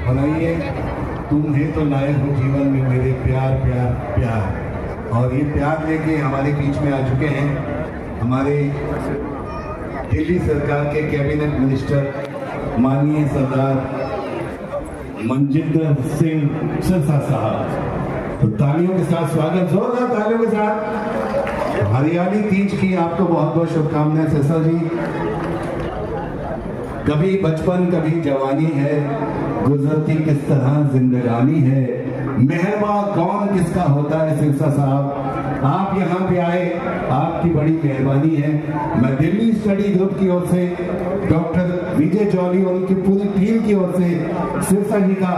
बनाइए तुम्हें तो लाए हो जीवन में मेरे प्यार प्यार प्यार। और ये प्यार लेके हमारे बीच में आ चुके हैं हमारे दिल्ली सरकार के कैबिनेट मिनिस्टर माननीय सरदार मनजिंदर सिंह सिरसा साहब। तो तालियों के साथ स्वागत, जोरदार तालियों के साथ। हरियाली तीज की आपको बहुत बहुत शुभकामनाएं सिरसा जी। कभी बचपन कभी जवानी है, गुजरती किस तरह जिंदगानी है, मेहरबा कौन किसका होता है सिरसा साहब। आप यहाँ पे आए, आपकी बड़ी मेहरबानी है। मैं दिल्ली स्टडी ग्रुप की ओर से डॉक्टर विजय जॉली और उनकी पूरी टीम की ओर से सिरसा जी का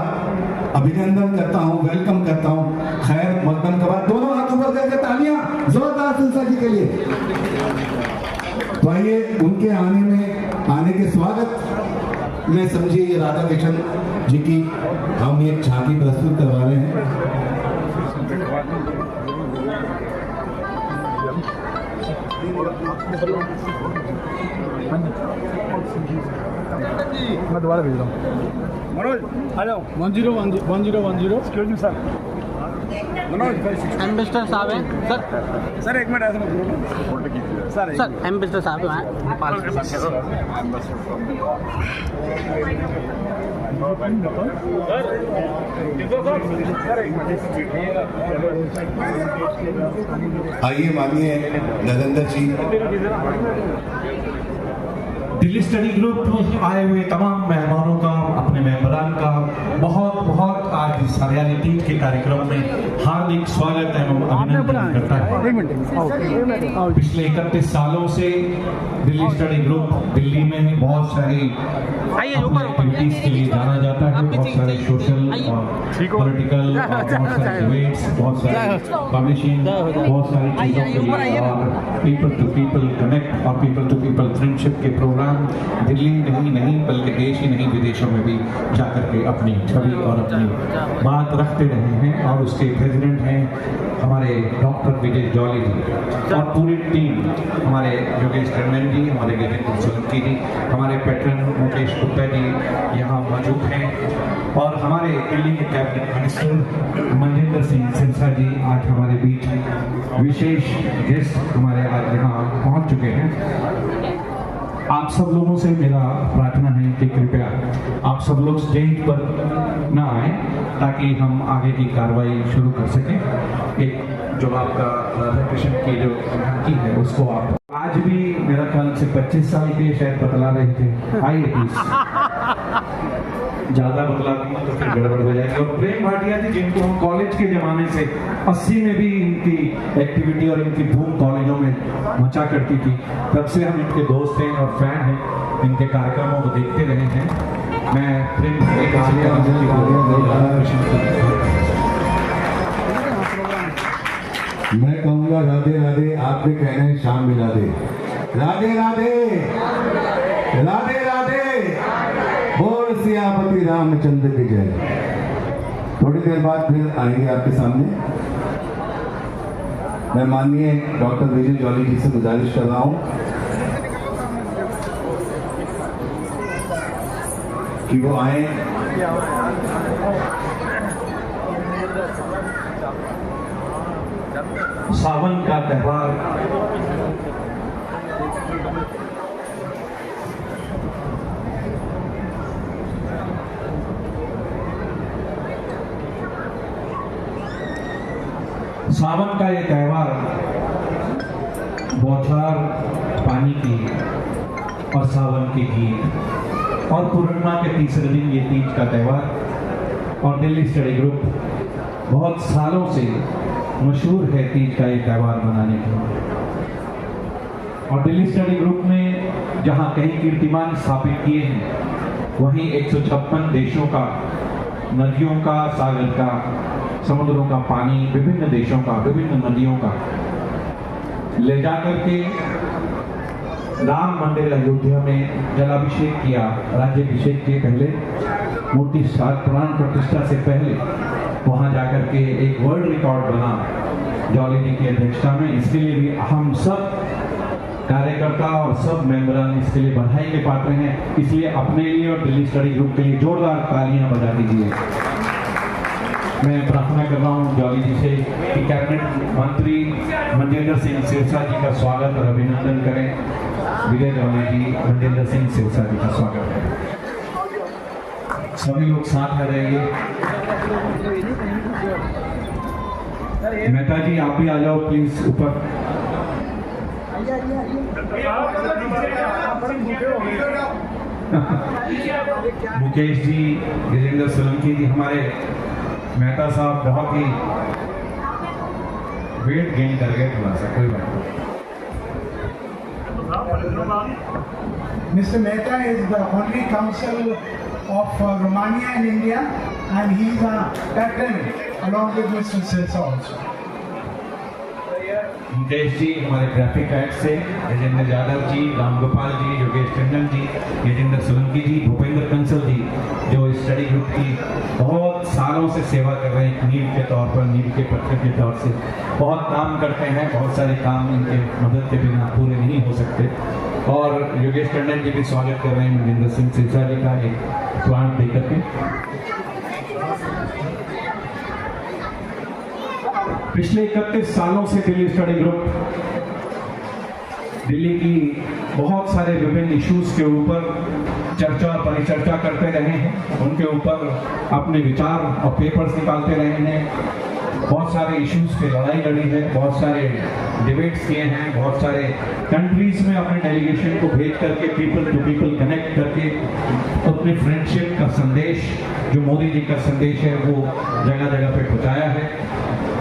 अभिनंदन करता हूँ, वेलकम करता हूँ। खैर मकदम के बाद दोनों हाथ ऊपर करके तालियां जोरदार सिरसा जी के लिए। तो आइए उनके आने के स्वागत में समझिए ये राधा कृष्ण जी की हम एक झांकी प्रस्तुत करवा रहे हैं। मैं दोबारा भेज रहा हूँ। मनोज आ जाओ। 1010 excuse me sir. Manoj ambassador साहब हैं सर। सर एक मिनट ऐसा सर एम्बेसडर साहब हैं पाल आइए माननीय नरेंद्र जी। दिल्ली स्टडी ग्रुप में आए हुए तमाम मेहमानों का, अपने मेंबरान का बहुत बहुत आज इस हरियाली तीज के कार्यक्रम में हार्दिक स्वागत एवं अभिनंदन करता है। पिछले 31 सालों से दिल्ली स्टडी ग्रुप दिल्ली में बहुत सारी एक्टिविटीज के लिए जाना जाता है। बहुत सारे सोशल और पॉलिटिकल, बहुत सारे डिबेट्स, बहुत सारे पब्लिशिंग, बहुत सारी चीज़ों के लिए और पीपल टू पीपल कनेक्ट और पीपल टू पीपल फ्रेंडशिप के प्रोग्राम दिल्ली नहीं बल्कि देश ही नहीं विदेशों में भी जाकर के अपनी छवि और अपनी बात रखते रहे हैं। और उसके प्रेसिडेंट हैं हमारे डॉक्टर विजय जॉली जी और पूरी टीम, हमारे योगेश टंडन जी, हमारे गजेंद्र सोलंकी जी, हमारे पैटर्न मुकेश गुप्ता जी यहाँ मौजूद हैं और हमारे दिल्ली के कैबिनेट मिनिस्टर मनजिंदर सिंह सिरसा जी आज हमारे बीच विशेष गेस्ट हमारे आज यहाँ पहुँच चुके हैं। आप सब लोगों से मेरा प्रार्थना है कि कृपया आप सब लोग स्टेज पर ना आए ताकि हम आगे की कार्रवाई शुरू कर सकें। एक जो आपका राधा कृष्ण की जो झांकी है उसको आप आज भी मेरा ख्याल से 25 साल के शायद बतला रहे थे। आइए प्लीज, ज्यादा बतला दूंगा तो फिर गड़बड़ हो जाएगी। और प्रेम भाटिया जी जिनको हम कॉलेज के जमाने से 80 में भी इनकी एक्टिविटी और इनकी धूम कॉलेजों में मचा करती थी, तब से हम इनके दोस्त हैं और फैन हैं, इनके कार्यक्रमों को देखते रहे हैं। मैं प्रेम मैं कहूँगा राधे राधे, आपने कहना है शाम मिला दे। राधे राधे राधे राधे, बोल सियापति रामचंद्र की जय। थोड़ी देर बाद फिर आएंगे आपके सामने। मैं माननीय डॉक्टर विजय जॉली जी से गुजारिश कर रहा हूँ कि वो आए। सावन का त्यौहार सावन का ये त्यौहार बौछार पानी की और सावन के गीत और पूर्णिमा के तीसरे दिन ये तीज का त्यौहार और दिल्ली स्टडी ग्रुप बहुत सालों से मशहूर है तीज का ये त्यौहार मनाने के लिए। और दिल्ली स्टडी ग्रुप ने जहां कई कीर्तिमान स्थापित किए हैं, वहीं 156 देशों का, नदियों का, सागर का, समुद्रों का पानी, विभिन्न देशों का, विभिन्न नदियों का ले जाकर के राम मंदिर अयोध्या में जलाभिषेक किया। राज्याभिषेक के पहले, मूर्ति प्राण प्रतिष्ठा से पहले वहां जाकर के एक वर्ल्ड रिकॉर्ड बना जॉली जी की अध्यक्षता में। इसके लिए भी हम सब कार्यकर्ता और सब मेंबरान इसके लिए बधाई के पात्र हैं। इसलिए अपने लिए और दिल्ली स्टडी ग्रुप के लिए जोरदार तालियां बजा दीजिए। मैं प्रार्थना कर रहा हूं जॉली जी से कि कैबिनेट मंत्री मनजिंदर सिंह सिरसा जी का स्वागत और अभिनंदन करें। विजय जॉली जी, मनजिंदर सिंह सिरसा जी का स्वागत है। सभी लोग साथ में रहेंगे। मेहता जी आप भी आ जाओ प्लीज ऊपर। मुकेश जी, गजेंद्र सोलंकी जी, हमारे मेहता साहब बहुत ही वेट गेन कर गए थोड़ा सा, कोई बात नहीं। Mr. Mehta is the Honorary Council of Romania in India, and he is a patron along with Mr. Sirsa also. Mukesh ji हमारे ग्राफिक हेड से, राजेंद्र यादव जी, रामगोपाल जी, योगेश टंडन जी, गजेंद्र सोलंकी जी, भूपेंद्र कंसल जी, जो इस स्टडी ग्रुप की बहुत सालों से सेवा कर रहे हैं, नींव के तौर पर, नींव के पत्थर के तौर से बहुत काम करते हैं। बहुत सारे काम इनके मदद के बिना पूरे नहीं हो सकते। और योगेश टंडन जी भी स्वागत कर रहे हैं मनजिंदर सिंह सिरसा जी का एक प्लांट देकर के। पिछले 31 सालों से दिल्ली स्टडी ग्रुप दिल्ली की बहुत सारे विभिन्न इश्यूज के ऊपर चर्चा और परिचर्चा करते रहे हैं, उनके ऊपर अपने विचार और पेपर्स निकालते रहे हैं। बहुत सारे इश्यूज पे लड़ाई लड़ी है, बहुत सारे डिबेट्स किए हैं, बहुत सारे कंट्रीज में अपने डेलीगेशन को भेज करके पीपल टू पीपल कनेक्ट करके अपने फ्रेंडशिप का संदेश, जो मोदी जी का संदेश है, वो जगह जगह पे पहुंचाया है।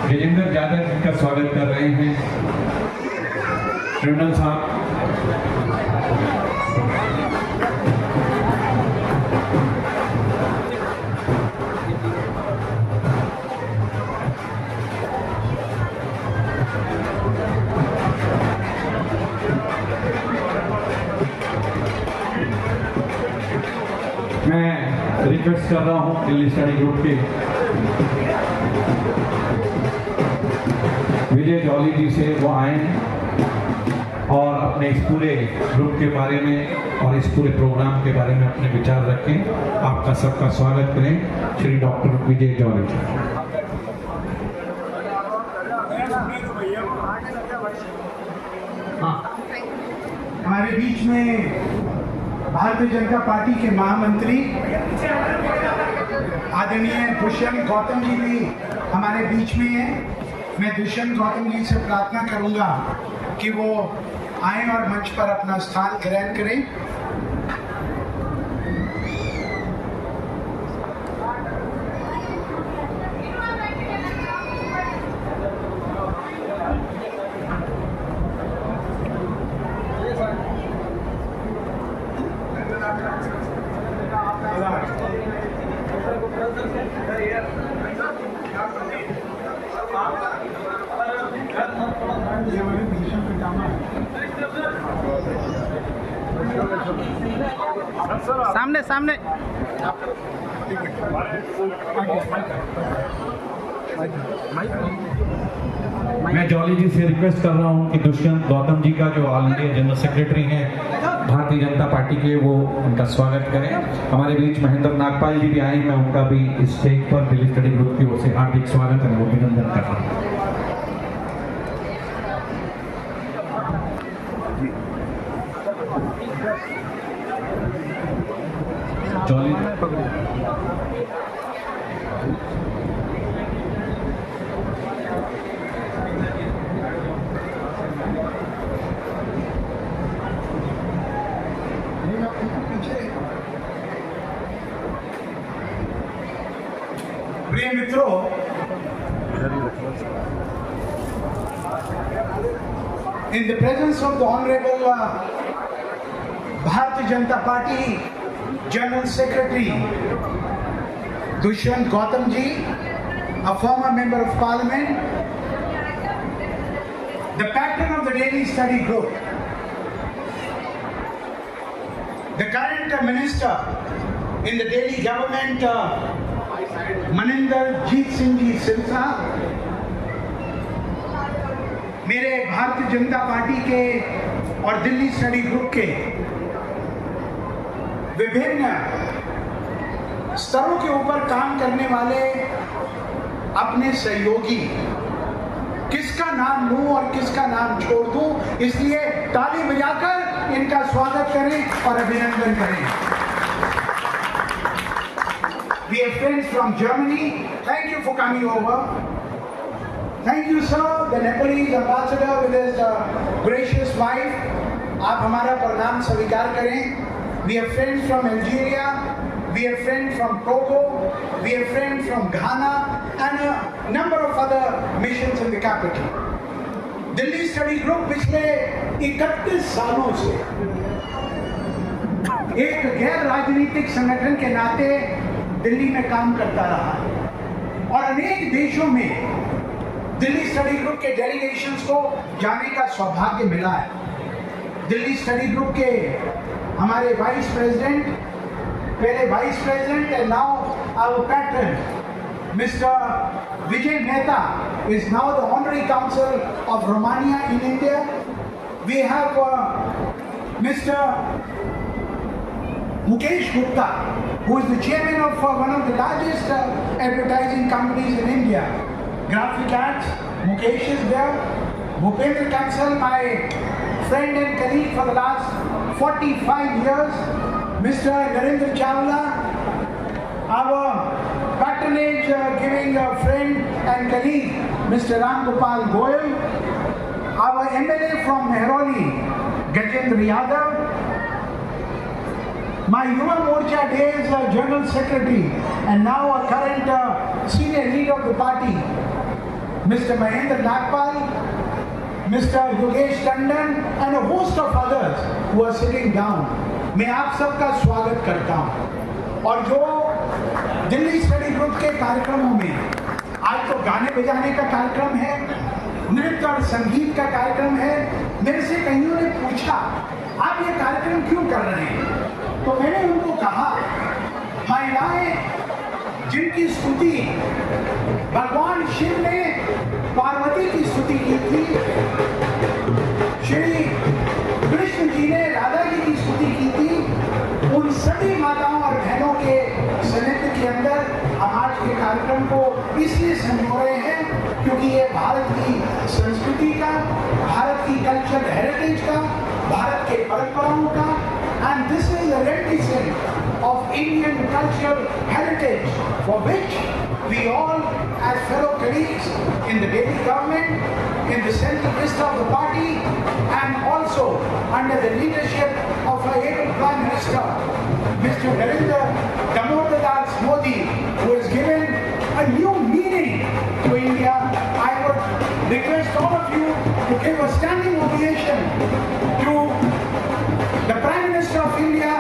गजेंद्र यादव जी का स्वागत कर रहे हैं टंडन साहब। मैं रिक्वेस्ट कर रहा हूं दिल्ली स्टडी ग्रुप के विजय जॉली जी से वो आए और अपने इस पूरे ग्रुप के बारे में और इस पूरे प्रोग्राम के बारे में अपने विचार रखें। आपका सबका स्वागत करें श्री डॉक्टर विजय जॉली जी। हमारे बीच में भारतीय जनता पार्टी के महामंत्री आदरणीय दुष्यंत गौतम जी भी हमारे बीच में हैं। मैं दुष्यंत गौतम जी से प्रार्थना करूंगा कि वो आए और मंच पर अपना स्थान ग्रहण करें। सामने सामने मैं जॉली जी से रिक्वेस्ट कर रहा हूं कि दुष्यंत गौतम जी का जो ऑल इंडिया जनरल सेक्रेटरी हैं भारतीय जनता पार्टी के, वो उनका स्वागत करें। हमारे बीच महेंद्र नागपाल जी भी आए, मैं उनका भी इस स्टेज पर दिल्ली स्टडी ग्रुप की ओर से हार्दिक स्वागत और अभिनंदन कर रहा हूँ। जॉली प्रिय मित्रों, in the presence of the Honorable Bharatiya Janata Party General Secretary Dushyant Gautam ji, a former Member of Parliament, the patron of the Daily Study Group, the current Minister in the Delhi government, Maninder Jeet Singh ji Silsa, मेरे Bharatiya Janata party के और Delhi study group के विभिन्न स्तरों के ऊपर काम करने वाले अपने सहयोगी, किसका नाम लूं और किसका नाम छोड़ दूं, इसलिए ताली बजाकर इनका स्वागत करें और अभिनंदन करें। We have friends from Germany. Thank you for coming over. Thank you, sir, the Nepalese ambassador with his gracious wife. आप हमारा प्रणाम स्वीकार करें। We have friends from Algeria, we have friends from Togo, we have friends from Ghana, and a number of other missions in the capital. Delhi study group पिछले 31 सालों से एक गैर राजनीतिक संगठन के नाते दिल्ली में काम करता रहा है और अनेक देशों में दिल्ली स्टडी ग्रुप के डेलीगेशंस को जाने का सौभाग्य मिला है। दिल्ली स्टडी ग्रुप के हमारे वाइस प्रेसिडेंट, पहले vice president and now our patron mister Vijay Mehta is now the honorary council of Romania in India. We have Mr. Mukesh Gupta, who is the chairman of one of the largest advertising companies in India. Graphic Ads, Mukesh is there. Bhupendra Kansal, my friend and colleague for the last 45 years. Mr. Narendra Chawla, our patronage giving friend and colleague, Mr. Ram Gopal Goyal. Our MLA from Mehrauli, Gajendra Yadav. My Yuva Morcha days General Secretary and now a current senior leader of the party, Mr. Mahendra Nagpal, Mr. Yogesh Tandon and a host of others who are sitting down. मैं आप सबका स्वागत करता हूँ। और जो Delhi study group के कार्यक्रमों में आज तो गाने बजाने का कार्यक्रम है, नृत्य और संगीत का कार्यक्रम है। मेरे से कईयों ने पूछा आप ये कार्यक्रम क्यों कर रहे हैं, तो मैंने उनको कहा महिलाएं जिनकी स्तुति भगवान शिव ने पार्वती की स्तुति की थी, श्री कृष्ण जी ने राधा जी की स्तुति की थी, उन सभी माताओं और बहनों के सानिध्य के अंदर हम आज के कार्यक्रम को इसलिए संजो रहे हैं क्योंकि ये भारत की संस्कृति का, भारत की कल्चरल हेरिटेज का, भारत के परंपराओं का, and this is a reminiscence of Indian cultural heritage for which we all as fellow colleagues in the Delhi government, in the central list of the party and also under the leadership of our able Prime Minister, Mr. Narendra Damodar Das Modi, who has given a new meaning to India. I would request all of you to give a standing ovation to the Prime Minister of India,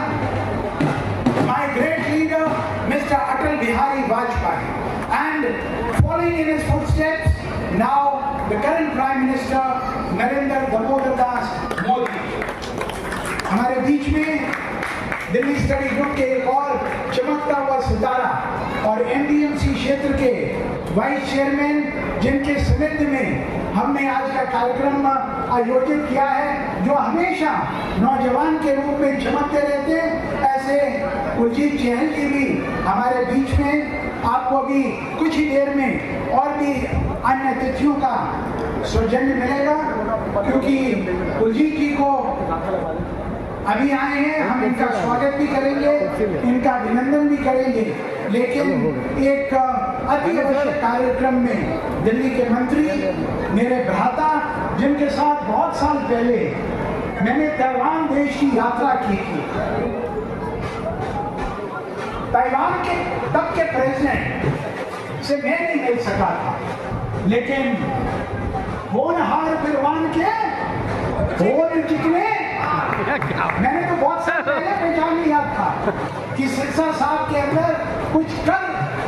my great leader, Mr. Atal Bihari Vajpayee. And following in his footsteps, now the current Prime Minister, Narendra Damodar Das Modi. हमारे बीच में Delhi study group के एक और चमकता हुआ सितारा और NDMC क्षेत्र के वाइस चेयरमैन जिनके सानिध्य में हमने आज का कार्यक्रम आयोजित किया है, जो हमेशा नौजवान के रूप में चमकते रहते हैं, ऐसे कुलजीत चहल जी भी हमारे बीच में। आपको अभी कुछ ही देर में और भी अन्य अतिथियों का सौजन्य मिलेगा क्योंकि कुलजीत जी को अभी आए हैं, हम इनका स्वागत भी करेंगे, इनका अभिनंदन भी करेंगे, लेकिन एक अति आवश्यक कार्यक्रम में दिल्ली के मंत्री मेरे भ्राता जिनके साथ बहुत साल पहले मैंने ताइवान देश की यात्रा की थी, ताइवान के तब के प्रेसिडेंट से मैं नहीं मिल सका था, लेकिन होनहार विद्वान के बोल चिकने, मैंने तो बहुत साल पहले पहचान लिया था कि सिरसा साहब के अंदर कुछ कर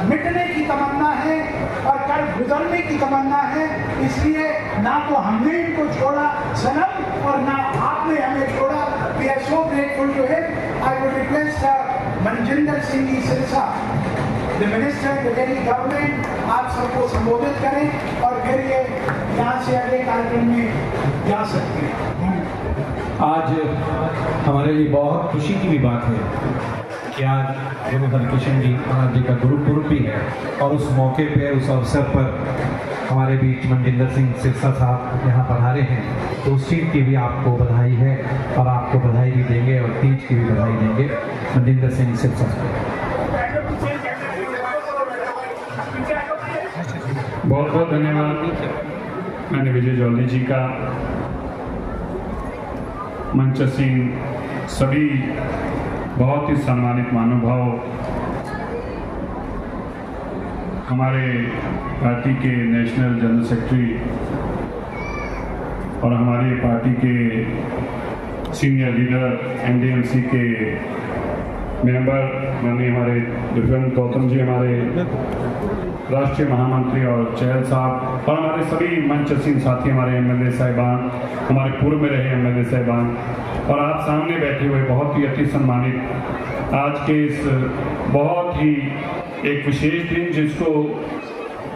मिटने की तमन्ना है और कर गुजरने की तमन्ना है। इसलिए ना तो हमने इनको छोड़ा सनम और ना आपने हमें छोड़ा। We are so grateful to him. I would request Manjinder Singh ji Sirsa, the minister, the Delhi government, आप सबको संबोधित करें और फिर ये यहाँ से अगले कार्यक्रम में जा सकते हैं। आज हमारे लिए बहुत खुशी की भी बात है कि आज गुरु हरकिशन जी महाराज जी का गुरुपुरब भी है और उस मौके पे, उस अवसर पर हमारे बीच मनजिंदर सिंह सिरसा साहब यहाँ पधारे हैं, तो उस चीज़ की भी आपको बधाई है और आपको बधाई भी देंगे और तीज की भी बधाई देंगे मनजिंदर सिंह सिरसा साहब। बहुत बहुत धन्यवाद। मैंने विजय जौली जी का, मंच सिंह, सभी बहुत ही सम्मानित महानुभाव, हमारे पार्टी के नेशनल जनरल सेक्रेटरी और हमारी पार्टी के सीनियर लीडर एनडीएमसी के मेंबर माननीय हमारे दिव्यांग गौतम जी, हमारे राष्ट्रीय महामंत्री और चहल साहब, और हमारे सभी मंचसीन साथी, हमारे एमएलए साहिबान, हमारे पूर्व में रहे एमएलए साहिबान, और आप सामने बैठे हुए बहुत ही अति सम्मानित आज के इस बहुत ही एक विशेष दिन, जिसको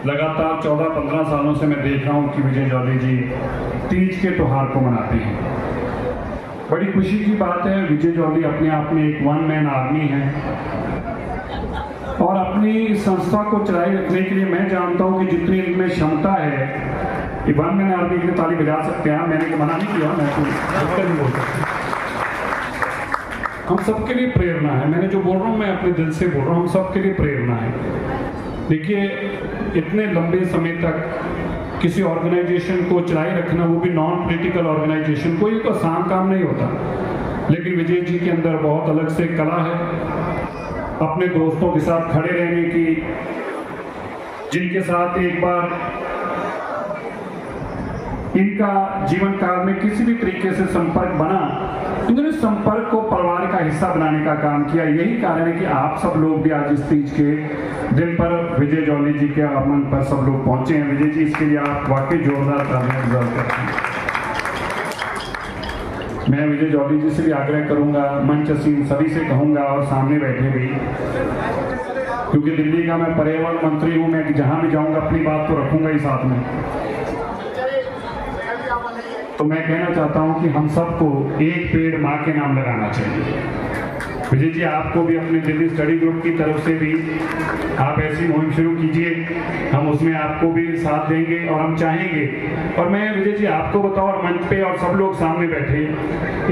लगातार 14-15 सालों से मैं देख रहा हूँ कि विजय जौली जी तीज के त्योहार को मनाते हैं। बड़ी खुशी की बात है, विजय जौली अपने आप में एक वन मैन आर्मी है और अपनी संस्था को चलाए रखने के लिए मैं जानता हूं कि जितनी इनमें क्षमता है कि वन मैन आर्मी के लिए ताली बजा सकते हैं। मैंने तो मना नहीं किया, मैं तो नहीं बोल सकता। हम सबके लिए प्रेरणा है। मैंने जो बोल रहा हूँ मैं अपने दिल से बोल रहा हूँ, हम सबके लिए प्रेरणा है। देखिए, इतने लंबे समय तक किसी ऑर्गेनाइजेशन को चलाए रखना, वो भी नॉन पॉलिटिकल ऑर्गेनाइजेशन, कोई तो आसान काम नहीं होता, लेकिन विजय जी के अंदर बहुत अलग से कला है अपने दोस्तों के साथ खड़े रहने की, जिनके साथ एक बार इनका जीवन काल में किसी भी तरीके से संपर्क बना, इन्होंने संपर्क को परिवार का हिस्सा बनाने का काम किया। यही कारण है कि आप सब लोग भी आज इस तीज के दिन पर विजय जौली जी के आगमन पर सब लोग पहुंचे हैं। विजय जी, इसके लिए आप वाकई जोरदार तालियां डिजर्व करते हैं। मैं विजय जौली जी से भी आग्रह करूंगा, मंच सीन सभी से कहूंगा और सामने बैठे भी, क्योंकि दिल्ली का मैं पर्यावरण मंत्री हूं, मैं जहां भी जाऊंगा अपनी बात तो रखूंगा ही साथ में। तो मैं कहना चाहता हूं कि हम सबको एक पेड़ मां के नाम लगाना चाहिए। विजय जी, आपको भी अपने दिल्ली स्टडी ग्रुप की तरफ से भी आप ऐसी मुहिम शुरू कीजिए, हम उसमें आपको भी साथ देंगे और हम चाहेंगे। और मैं विजय जी आपको बताऊं, और मंच पे और सब लोग सामने बैठे,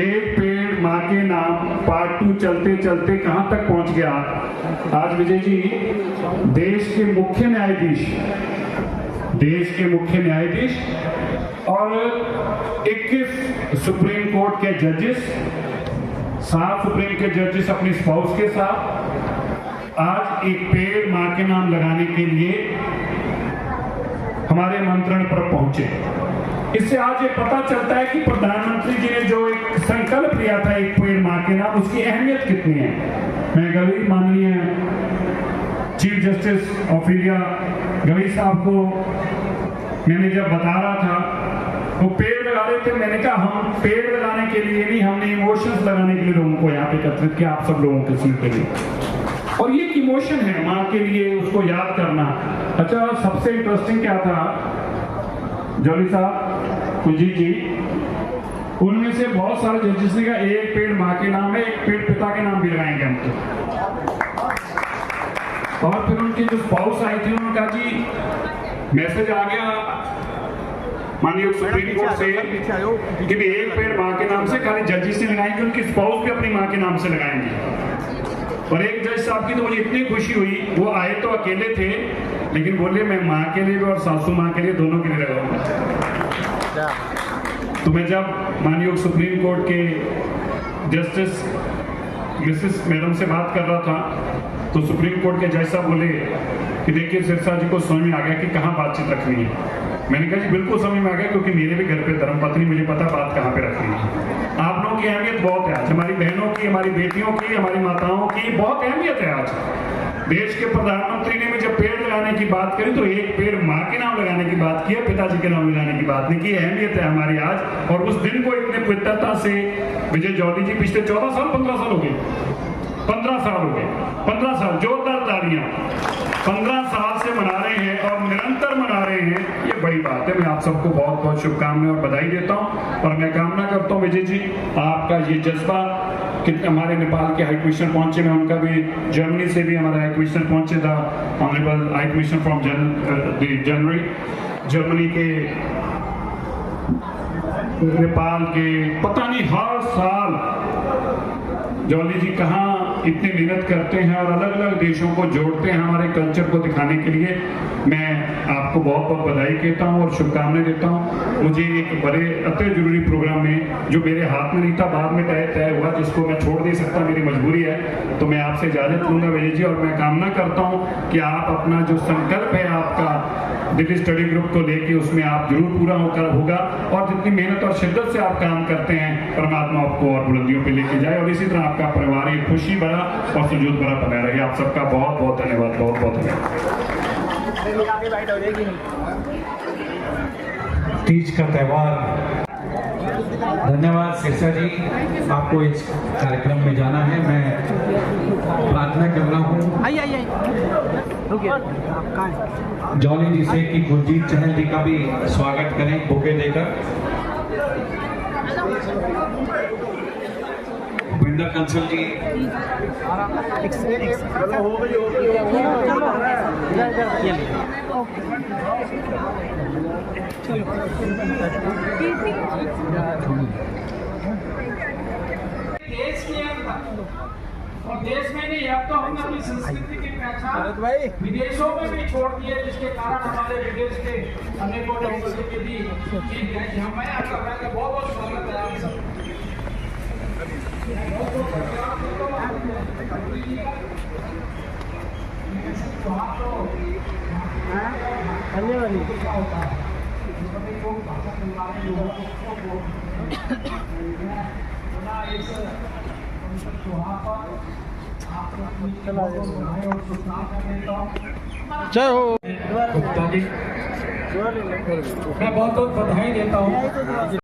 एक पेड़ मां के नाम पार्ट 2 चलते चलते कहां तक पहुंच गया। आज विजय जी देश के मुख्य न्यायाधीश और 21 सुप्रीम कोर्ट के जजेस, 7 सुप्रीम के जजेस अपनी स्पाउस के साथ आज एक पेड़ मां के नाम लगाने के लिए हमारे आमंत्रण पर पहुंचे। इससे आज ये पता चलता है कि प्रधानमंत्री जी ने जो एक संकल्प लिया था एक पेड़ मां के नाम, उसकी अहमियत कितनी है। मैं गवी माननीय chief justice of India Gavi साहब को मैंने जब बता रहा था, वो पेड़ लगा रहे थे, मैंने कहा हम पेड़ लगाने के लिए नहीं, हमने इमोशंस लगाने के लिए लोगों को यहाँ पे एकत्रित किया, आप सब लोगों के सीट के लिए। और ये इमोशन है माँ के लिए, उसको याद करना। अच्छा, सबसे इंटरेस्टिंग क्या था, जौली साहब, कुलजीत जी, उनमें से बहुत सारे जजेस ने कहा एक पेड़ माँ के नाम है, एक पेड़ पिता के नाम भी लगाएंगे हम तो। और फिर उनकी जो स्पाउस आई थी, उन्होंने कहा जी मैसेज आ गया माननीय सुप्रीम कोर्ट से कि भी एक पेड़ मां के नाम से खाली जजेस से लगाएंगे, उनकी स्पाउस भी अपनी मां के नाम से लगाएंगे। और एक जज साहब की तो मुझे इतनी खुशी हुई, वो आए तो अकेले थे, लेकिन बोले मैं मां के लिए भी और सासू मां के लिए, दोनों के लिए लगाऊंगा। तो मैं जब माननीय सुप्रीम कोर्ट के जस्टिस मिसेस मैडम से बात कर रहा था, तो सुप्रीम कोर्ट के जज साहब बोले कि देखिए सिरसा जी को समझ में आ गया कि कहाँ बातचीत रखनी है। मैंने कहा जी बिल्कुल समझ में आ गया, क्योंकि मेरे भी घर पे धर्मपत्नी, मुझे पता बात कहाँ पे रखनी है। आप लोगों की अहमियत बहुत है आज, हमारी बहनों की, हमारी बेटियों की, हमारी माताओं की बहुत अहमियत है आज। देश के प्रधानमंत्री ने भी जब पेड़ लगाने की बात करी तो एक पेड़ माँ के नाम लगाने की बात की है, पिताजी के नाम लगाने की बात नहीं की। अहमियत है हमारी आज, और उस दिन को इतने पवित्रता से विजय जौली जी पिछले 14 साल 15 साल हो गए, 15 साल हो गए, 15 साल जोरदार तालियां, 15 साल से मना रहे हैं और निरंतर मना रहे हैं, ये बड़ी बात है। मैं आप सबको बहुत बहुत शुभकामनाएं और बधाई देता हूं, और मैं कामना करता हूं विजय जी आपका ये जज्बा कि हमारे नेपाल के हाई कमिश्नर पहुंचे, मैं उनका भी जर्मनी से भी हमारा हाई कमिश्नर पहुंचे था, honourable high commissioner from January, Germany के, नेपाल के, पता नहीं हर साल जौली जी कहाँ इतनी मेहनत करते हैं और अलग अलग देशों को जोड़ते हैं हमारे कल्चर को दिखाने के लिए। मैं आपको बहुत बहुत बधाई कहता हूँ और शुभकामनाएं देता हूँ। मुझे एक बड़े अति जरूरी प्रोग्राम में, जो मेरे हाथ में नहीं था, बाद में तय हुआ, जिसको मैं छोड़ नहीं सकता, मेरी मजबूरी है, तो मैं आपसे इजाजत लूंगा विजय जी। और मैं कामना करता हूँ कि आप अपना जो संकल्प है आपका दिल्ली स्टडी ग्रुप को लेके, उसमें आप जरूर पूरा होगा, और जितनी मेहनत और शिद्दत से आप काम करते हैं, परमात्मा आपको और बुलंदियों पे लेके जाए, और इसी तरह आपका परिवार एक खुशी भरा और सुजूद भरा बना रहे। आप सबका बहुत बहुत धन्यवाद, बहुत बहुत धन्यवाद। तीज का त्यौहार, धन्यवाद सिरसा जी, आपको इस कार्यक्रम में जाना है। मैं प्रार्थना कर रहा हूँ आइए जौली जी से कि गुरजीत चहल जी का भी स्वागत करें बुके देकर। भूपिंदर कंसल जी, देश के अंदर और देश में नहीं, अब तो हमने अपनी संस्कृति की पहचान विदेशों में भी छोड़ दी है, जिसके कारण हमारे विदेश के अनेकों लोगों के भी मैं आपका बहुत बहुत स्वागत है आप सब। जय हो। गुप्ता जी, मैं बहुत बहुत बधाई देता हूँ।